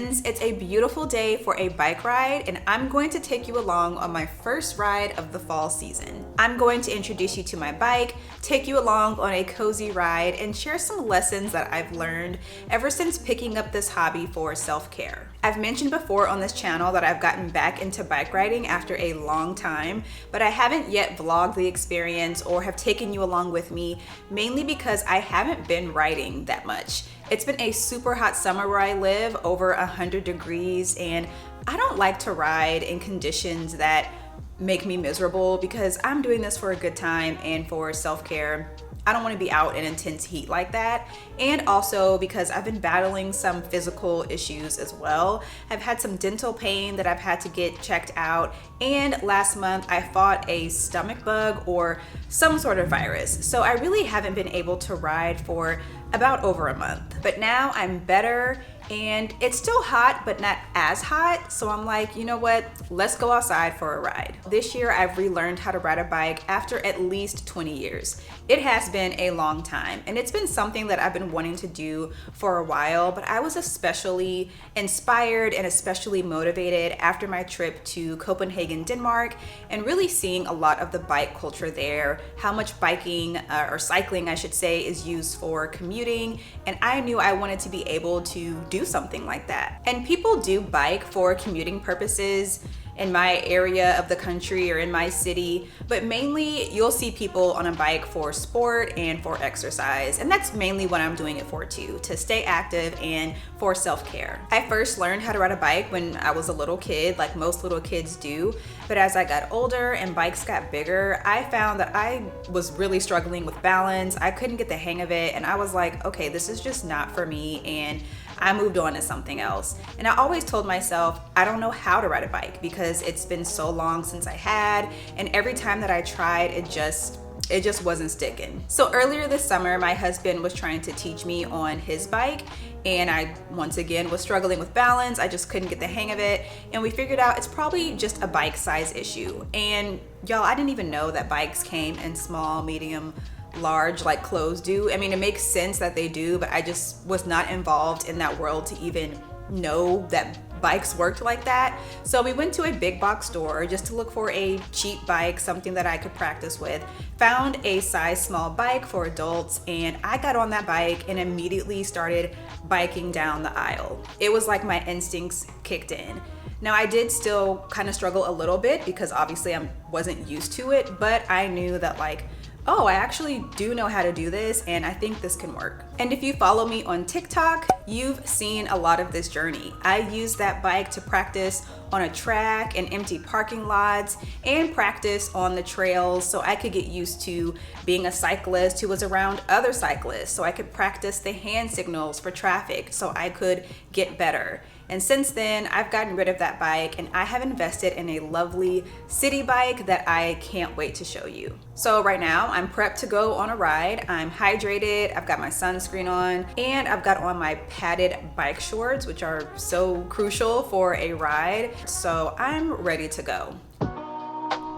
friends, it's a beautiful day for a bike ride, and I'm going to take you along on my first ride of the fall season. I'm going to introduce you to my bike, take you along on a cozy ride, and share some lessons that I've learned ever since picking up this hobby for self-care. I've mentioned before on this channel that I've gotten back into bike riding after a long time, but I haven't yet vlogged the experience or have taken you along with me, mainly because I haven't been riding that much. It's been a super hot summer where I live, over 100 degrees, and I don't like to ride in conditions that make me miserable because I'm doing this for a good time and for self-care. I don't want to be out in intense heat like that. And also because I've been battling some physical issues as well. I've had some dental pain that I've had to get checked out. And last month I fought a stomach bug or some sort of virus. So I really haven't been able to ride for about over a month. But now I'm better, and it's still hot, but not as hot. So I'm like, you know what? Let's go outside for a ride. This year, I've relearned how to ride a bike after at least 20 years. It has been a long time, and it's been something that I've been wanting to do for a while, but I was especially inspired and especially motivated after my trip to Copenhagen, Denmark, and really seeing a lot of the bike culture there, how much biking, or cycling, I should say, is used for commuting, and I knew I wanted to be able to do something like that. And people do bike for commuting purposes in my area of the country or in my city, but mainly you'll see people on a bike for sport and for exercise. And that's mainly what I'm doing it for too, to stay active and for self-care. I first learned how to ride a bike when I was a little kid, like most little kids do. But as I got older and bikes got bigger, I found that I was really struggling with balance. I couldn't get the hang of it. And I was like, okay, this is just not for me. And I moved on to something else. And I always told myself, I don't know how to ride a bike because it's been so long since I had, and every time that I tried, it just wasn't sticking. So earlier this summer, my husband was trying to teach me on his bike, and I once again was struggling with balance. I just couldn't get the hang of it, and we figured out it's probably just a bike size issue. And y'all, I didn't even know that bikes came in small, medium, large, like clothes do. I mean, it makes sense that they do, but I just was not involved in that world to even know that bikes worked like that. So we went to a big box store just to look for a cheap bike, something that I could practice with. Found a size small bike for adults, and I got on that bike and immediately started biking down the aisle. It was like my instincts kicked in. Now, I did still kind of struggle a little bit because obviously I wasn't used to it, but I knew that like, oh, I actually do know how to do this, and I think this can work. And if you follow me on TikTok, you've seen a lot of this journey. I used that bike to practice on a track and empty parking lots and practice on the trails so I could get used to being a cyclist who was around other cyclists, so I could practice the hand signals for traffic so I could get better. And since then, I've gotten rid of that bike and I have invested in a lovely city bike that I can't wait to show you. So right now, I'm prepped to go on a ride. I'm hydrated, I've got my sunscreen on, and I've got on my padded bike shorts, which are so crucial for a ride. So I'm ready to go.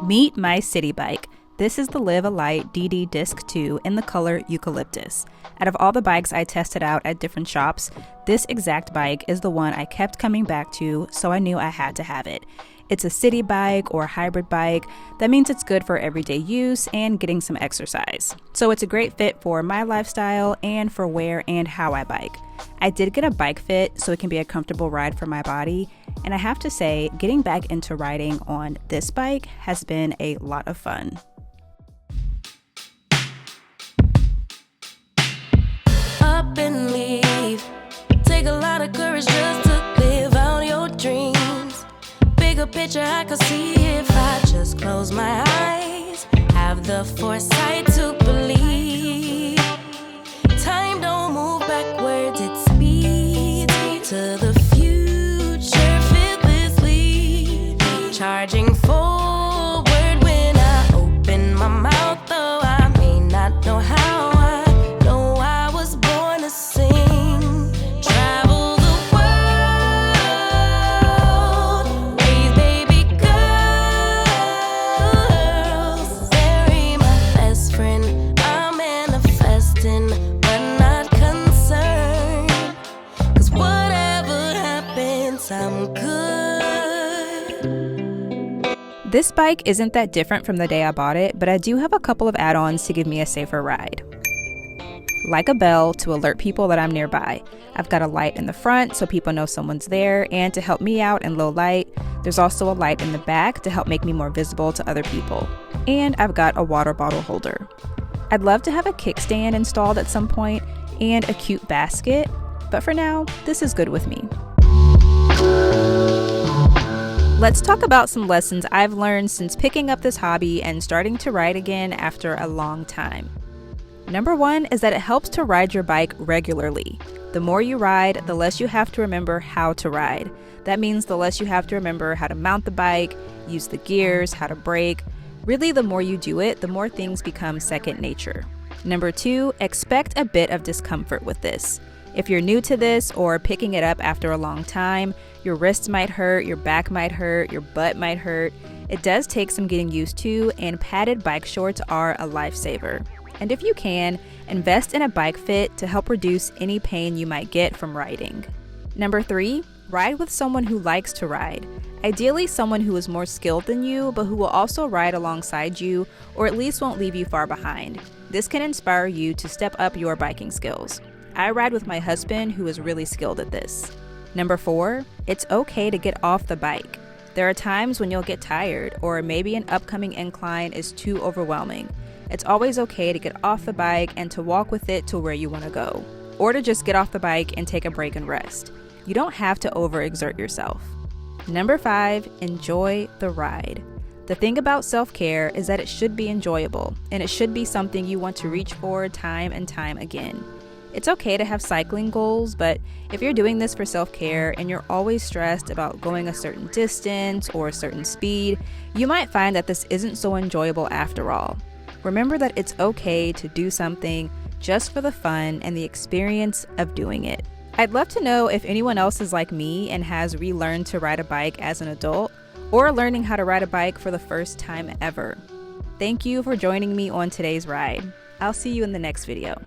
Meet my city bike. This is the Live a Light DD Disc 2 in the color Eucalyptus. Out of all the bikes I tested out at different shops, this exact bike is the one I kept coming back to, so I knew I had to have it. It's a city bike or hybrid bike. That means it's good for everyday use and getting some exercise. So it's a great fit for my lifestyle and for where and how I bike. I did get a bike fit so it can be a comfortable ride for my body. And I have to say, getting back into riding on this bike has been a lot of fun. Up and leave. Take a lot of courage just to live out your dreams. Bigger picture I could see if I just close my eyes. Have the foresight to believe. Time don't move backwards, it speeds to the future fearlessly. Charging forward when I open my mouth, though I may not know how. Friend guess I'm good. This bike isn't that different from the day I bought it, but I do have a couple of add-ons to give me a safer ride. Like a bell to alert people that I'm nearby. I've got a light in the front so people know someone's there, and to help me out in low light, there's also a light in the back to help make me more visible to other people. And I've got a water bottle holder. I'd love to have a kickstand installed at some point and a cute basket, but for now, this is good with me. Let's talk about some lessons I've learned since picking up this hobby and starting to ride again after a long time. Number one is that it helps to ride your bike regularly. The more you ride, the less you have to remember how to ride. That means the less you have to remember how to mount the bike, use the gears, how to brake. Really, the more you do it, the more things become second nature. Number two, expect a bit of discomfort with this. If you're new to this or picking it up after a long time, your wrists might hurt, your back might hurt, your butt might hurt. It does take some getting used to, and padded bike shorts are a lifesaver. And if you can, invest in a bike fit to help reduce any pain you might get from riding. Number three, ride with someone who likes to ride. Ideally, someone who is more skilled than you, but who will also ride alongside you, or at least won't leave you far behind. This can inspire you to step up your biking skills. I ride with my husband, who is really skilled at this. Number four, it's okay to get off the bike. There are times when you'll get tired, or maybe an upcoming incline is too overwhelming. It's always okay to get off the bike and to walk with it to where you want to go, or to just get off the bike and take a break and rest. You don't have to overexert yourself. Number five, enjoy the ride. The thing about self-care is that it should be enjoyable, and it should be something you want to reach for time and time again. It's okay to have cycling goals, but if you're doing this for self-care and you're always stressed about going a certain distance or a certain speed, you might find that this isn't so enjoyable after all. Remember that it's okay to do something just for the fun and the experience of doing it. I'd love to know if anyone else is like me and has relearned to ride a bike as an adult, or learning how to ride a bike for the first time ever. Thank you for joining me on today's ride. I'll see you in the next video.